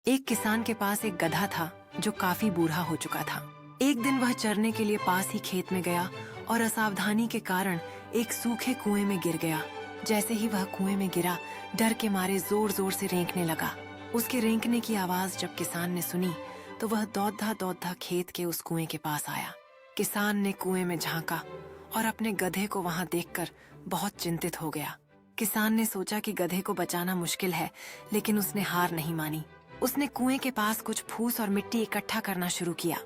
एक किसान के पास एक गधा था जो काफी बूढ़ा हो चुका था। एक दिन वह चरने के लिए पास ही खेत में गया और असावधानी के कारण एक सूखे कुएं में गिर गया। जैसे ही वह कुएं में गिरा, डर के मारे जोर जोर से रेंकने लगा। उसके रेंकने की आवाज जब किसान ने सुनी तो वह दौड़ता खेत के उस कुएं के पास आया। किसान ने कुएं में झांका और अपने गधे को वहां देखकर बहुत चिंतित हो गया। किसान ने सोचा कि गधे को बचाना मुश्किल है, लेकिन उसने हार नहीं मानी। उसने कुएं के पास कुछ फूस और मिट्टी इकट्ठा करना शुरू किया।